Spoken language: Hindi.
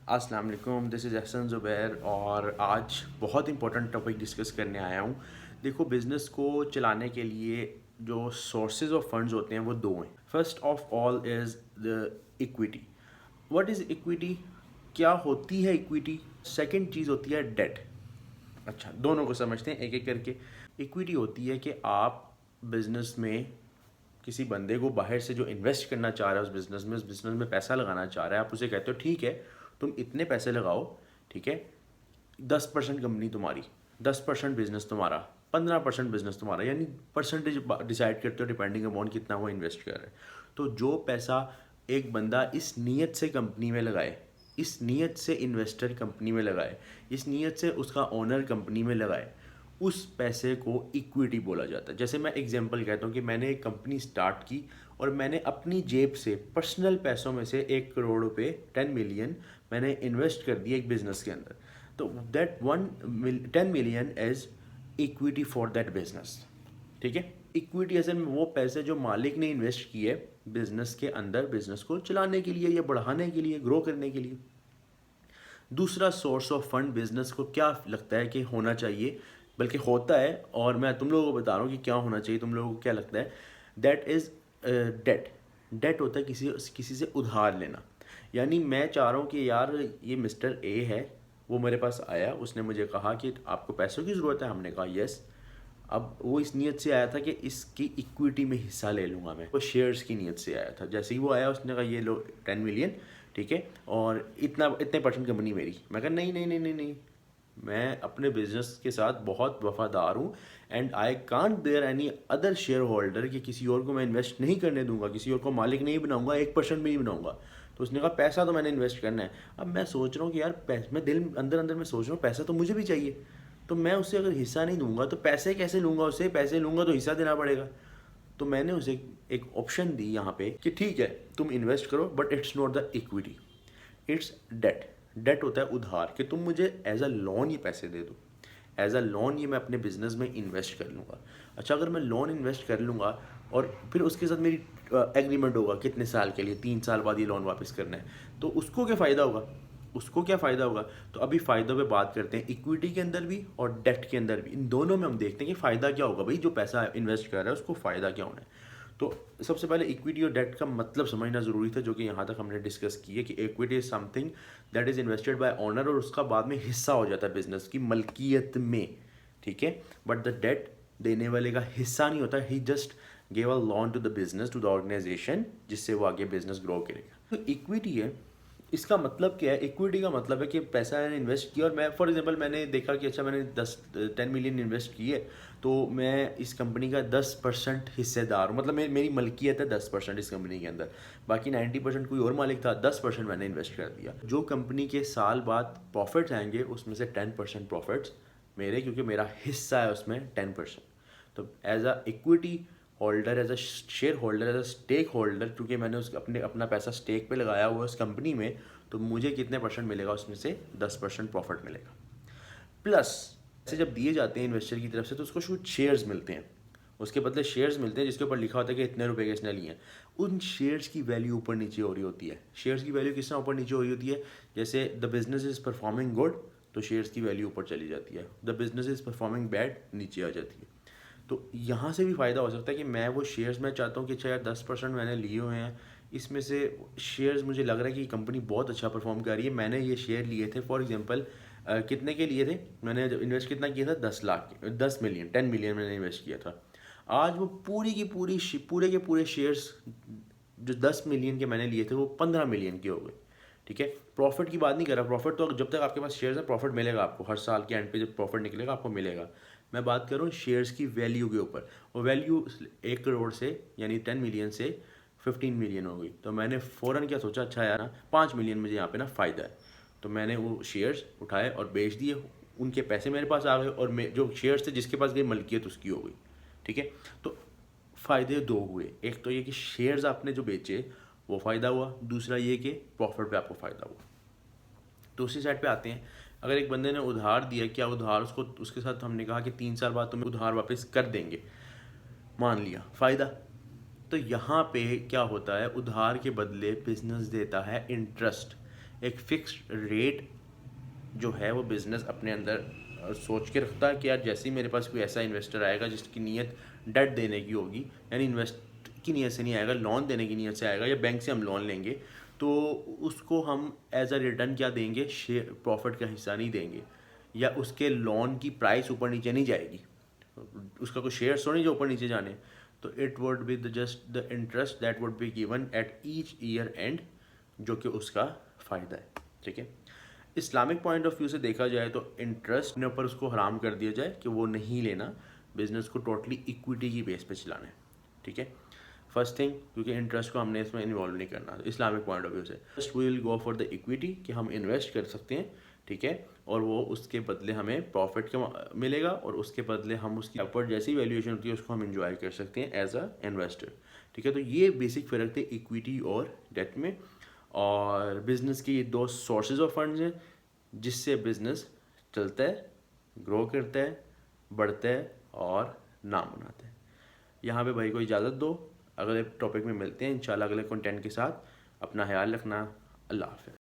अस्सलाम वालेकुम, दिस इज़ एहसन ज़ुबैर और आज बहुत इंपॉर्टेंट टॉपिक डिस्कस करने आया हूँ। देखो, बिज़नेस को चलाने के लिए जो सोर्सेज ऑफ फंड्स होते हैं वो दो हैं। First of all is the equity. What is equity? क्या होती है इक्विटी? सेकंड चीज़ होती है डेट। अच्छा, दोनों को समझते हैं एक एक करके। इक्विटी होती है कि आप बिज़नेस में किसी बंदे को बाहर से जो इन्वेस्ट करना चाह रहा है उस बिज़नेस में पैसा लगाना चाह रहा है, आप उसे कहते हो ठीक है, तुम इतने पैसे लगाओ, ठीक है, 10% कंपनी तुम्हारी, 10% बिजनेस तुम्हारा, 15% बिजनेस तुम्हारा, यानी परसेंटेज डिसाइड करते हो डिपेंडिंग अपॉन कितना वो इन्वेस्ट कर रहा है। तो जो पैसा एक बंदा इस नीयत से कंपनी में लगाए, इस नीयत से इन्वेस्टर कंपनी में लगाए, इस नीयत से उसका ओनर कंपनी में लगाए, उस पैसे को इक्विटी बोला जाता है। जैसे मैं एग्जांपल कहता हूँ कि मैंने एक कंपनी स्टार्ट की और मैंने अपनी जेब से पर्सनल पैसों में से 1 करोड़ रुपए 10 मिलियन मैंने इन्वेस्ट कर दिए एक बिजनेस के अंदर। तो that 10 million is equity for that business. ठीक है, इक्विटी असल में वो पैसे जो मालिक ने इन्वेस्ट किए बिजनेस के अंदर, बिजनेस को चलाने के लिए या बढ़ाने के लिए, ग्रो करने के लिए। दूसरा सोर्स ऑफ फंड बिजनेस को क्या लगता है कि होना चाहिए, बल्कि होता है, और मैं तुम लोगों को बता रहा हूँ कि क्या होना चाहिए, तुम लोगों को क्या लगता है। That is date. डेट होता है किसी किसी से उधार लेना। यानी मैं चाह रहा हूँ कि यार ये मिस्टर ए है, वो मेरे पास आया, उसने मुझे कहा कि आपको पैसों की ज़रूरत है, हमने कहा यस। अब वो इस नीयत से आया था कि इसकी इक्विटी में हिस्सा ले लूँगा मैं, वो शेयर्स की नीयत से आया था। जैसे ही वो आया उसने कहा ये लो 10 मिलियन, ठीक है, और इतने परसेंट कंपनी मेरी। मैं कहा नहीं नहीं नहीं नहीं नहीं, मैं अपने बिजनेस के साथ बहुत वफादार हूँ and I can't there any other shareholder कि किसी और को मैं इन्वेस्ट नहीं करने दूंगा, किसी और को मालिक नहीं बनाऊंगा, 1% भी नहीं बनाऊंगा। तो उसने कहा पैसा तो मैंने इन्वेस्ट करना है। अब मैं सोच रहा हूँ कि यार मैं दिल अंदर अंदर में सोच रहा हूँ पैसा तो मुझे भी चाहिए, तो मैं उससे अगर हिस्सा नहीं दूंगा तो पैसे कैसे लूँगा उससे? पैसे लूँगा तो हिस्सा देना पड़ेगा। तो मैंने उसे एक ऑप्शन दी यहाँ पे कि ठीक है तुम इन्वेस्ट करो, but it's not the equity, it's debt. Debt होता है उधार, कि तुम मुझे एज अ लोन ये पैसे दे दो, एज अ लोन ये मैं अपने बिजनेस में इन्वेस्ट कर लूँगा। अच्छा, अगर मैं लोन इन्वेस्ट कर लूँगा और फिर उसके साथ मेरी एग्रीमेंट होगा कितने साल के लिए, 3 साल बाद ये लोन वापस करना है, तो उसको क्या फ़ायदा होगा? उसको क्या फ़ायदा होगा? तो अभी फ़ायदों पे बात करते हैं, इक्विटी के अंदर भी और डेट के अंदर भी। इन दोनों में हम देखते हैं कि फ़ायदा क्या होगा, भाई जो पैसा इन्वेस्ट कर रहा है उसको फ़ायदा क्या होना है। तो सबसे पहले इक्विटी और डेट का मतलब समझना ज़रूरी था, जो कि यहाँ तक हमने डिस्कस की है कि equity is something that is invested bye owner, और उसका बाद में हिस्सा हो जाता है बिजनेस की मलकियत में। ठीक है, बट द डेट देने वाले का हिस्सा नहीं होता, he just gave a loan to the business, to the organization, जिससे वो आगे बिजनेस ग्रो करेगा। तो इक्विटी है, इसका मतलब क्या है? इक्विटी का मतलब है कि पैसा मैंने इन्वेस्ट किया और मैं फॉर एग्जांपल मैंने देखा कि अच्छा मैंने 10 मिलियन इन्वेस्ट किए, तो मैं इस कंपनी का 10% हिस्सेदार हूँ, मतलब मेरी मलकियत है 10% इस कंपनी के अंदर, बाकी 90% कोई और मालिक था, 10% मैंने इन्वेस्ट कर दिया। जो कंपनी के साल बाद प्रॉफिट्स आएंगे उसमें से 10% प्रॉफिट्स मेरे, क्योंकि मेरा हिस्सा है उसमें 10%। तो as a equity holder, as a shareholder, as a stakeholder, क्योंकि मैंने उस अपना पैसा स्टेक पे लगाया हुआ है उस कंपनी में, तो मुझे कितने परसेंट मिलेगा? उसमें से 10% प्रॉफिट मिलेगा। प्लस से जब दिए जाते हैं इन्वेस्टर की तरफ से तो उसको कुछ शेयर्स मिलते हैं, उसके बदले शेयर्स मिलते हैं जिसके ऊपर लिखा होता है कि इतने रुपए के इसने लिए हैं। उन शेयर्स की वैल्यू ऊपर नीचे हो रही होती है। शेयर्स की वैल्यू किस तरह ऊपर नीचे हो रही होती है? जैसे the business is performing good, तो शेयर्स की वैल्यू ऊपर चली जाती है। The business is performing bad, नीचे आ जाती है। तो यहाँ से भी फ़ायदा हो सकता है कि मैं वो शेयर्स में चाहता हूँ कि अच्छा यार 10% मैंने लिए हुए हैं, इसमें से शेयर्स मुझे लग रहा है कि कंपनी बहुत अच्छा परफॉर्म कर रही है, मैंने ये शेयर लिए थे फॉर एग्जांपल कितने के लिए थे, मैंने जब इन्वेस्ट कितना किया था, 10 लाख, 10 मिलियन, 10 मिलियन मैंने इन्वेस्ट किया था। आज वो पूरी की पूरी पूरे के पूरे शेयर्स जो 10 मिलियन के मैंने लिए थे वो 15 मिलियन के हो गए। ठीक है, प्रॉफिट की बात नहीं कर रहा, प्रॉफिट तो जब तक आपके पास शेयर्स है प्रॉफिट मिलेगा आपको, हर साल के एंड पे जब प्रॉफिट निकलेगा आपको मिलेगा। मैं बात कर रहा हूँ शेयर्स की वैल्यू के ऊपर, वो वैल्यू 1 करोड़ से यानी 10 मिलियन से 15 मिलियन हो गई, तो मैंने फ़ौरन क्या सोचा, अच्छा यार ना 5 मिलियन मुझे यहाँ पे ना फ़ायदा है, तो मैंने वो शेयर्स उठाए और बेच दिए, उनके पैसे मेरे पास आ गए और जो शेयर्स थे जिसके पास गई मलकियत उसकी हो गई। ठीक है, तो फ़ायदे दो हुए, एक तो ये कि शेयर्स आपने जो बेचे वो फ़ायदा हुआ, दूसरा ये कि प्रॉफिट पे आपको फ़ायदा हुआ। तो उसी साइड पे आते हैं, अगर एक बंदे ने उधार दिया, क्या उधार उसको, उसके साथ हमने कहा कि 3 साल बाद तुम्हें उधार वापस कर देंगे, मान लिया, फ़ायदा। तो यहाँ पे क्या होता है, उधार के बदले बिजनेस देता है इंटरेस्ट। एक फिक्स्ड रेट जो है वो बिज़नेस अपने अंदर सोच के रखता है कि यार जैसे ही मेरे पास कोई ऐसा इन्वेस्टर आएगा जिसकी नीयत डेट देने की होगी, यानी इन्वेस्ट की नीयत से नहीं आएगा, लोन देने की नीयत से आएगा, या बैंक से हम लोन लेंगे, तो उसको हम एज अ रिटर्न क्या देंगे, शेयर प्रॉफिट का हिस्सा नहीं देंगे, या उसके लोन की प्राइस ऊपर नीचे नहीं जाएगी, उसका कोई शेयर तो नहीं जो ऊपर नीचे जाने, तो it would be the just the interest that would be given at each year and, जो कि उसका फ़ायदा है। ठीक है, इस्लामिक पॉइंट ऑफ व्यू से देखा जाए तो इंटरेस्ट ने ऊपर उसको हराम कर दिया जाए कि वो नहीं लेना, बिजनेस को टोटली इक्विटी की बेस पे चलाना है। ठीक है, फर्स्ट थिंग, क्योंकि इंटरेस्ट को हमने इसमें इन्वॉल्व नहीं करना, तो इस्लामिक पॉइंट ऑफ व्यू से first we will go for the equity, कि हम इन्वेस्ट कर सकते हैं। ठीक है, और वो उसके बदले हमें प्रॉफिट का मिलेगा, और उसके बदले हम उसकी अपवर्ड जैसी वैल्यूएशन होती है उसको हम इंजॉय कर सकते हैं एज अ इन्वेस्टर। ठीक है, तो ये बेसिक फ़र्क थे इक्विटी और डेट में। और बिज़नेस के ये दो सोर्सेज ऑफ फंड्स हैं जिससे बिज़नेस चलता है, ग्रो करता है, बढ़ता है और नाम बनाता है। यहाँ पे भाई को इजाज़त दो, अगले टॉपिक में मिलते हैं इंशाल्लाह अगले कंटेंट के साथ। अपना ख्याल रखना, अल्लाह हाफ़िज़।